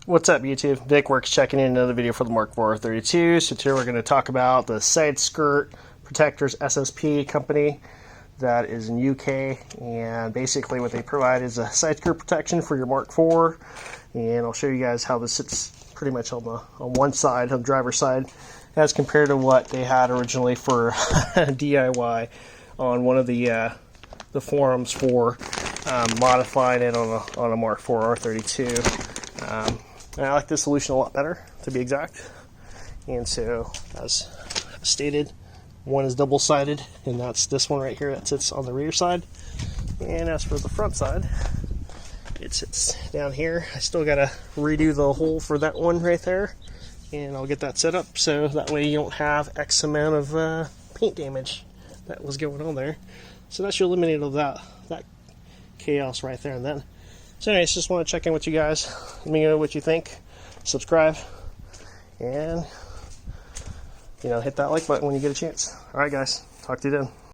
What's up, YouTube? Vik-Werks checking in another video for the Mark IV R32. So today we're going to talk about the side skirt protectors SSP company that is in UK, and basically what they provide is a side skirt protection for your Mark IV, and I'll show you guys how this sits pretty much on one side, on the driver's side, as compared to what they had originally for DIY on one of the forums for modifying it on a Mark IV R32. And I like this solution a lot better, to be exact. And so, as stated, one is double-sided, and that's this one right here that sits on the rear side. And as for the front side, it sits down here. I still gotta redo the hole for that one right there, and I'll get that set up so that way you don't have X amount of paint damage that was going on there. So that should eliminate all that chaos right there and then. So anyways, just want to check in with you guys. Let me know what you think. Subscribe. And, hit that like button when you get a chance. Alright guys, talk to you then.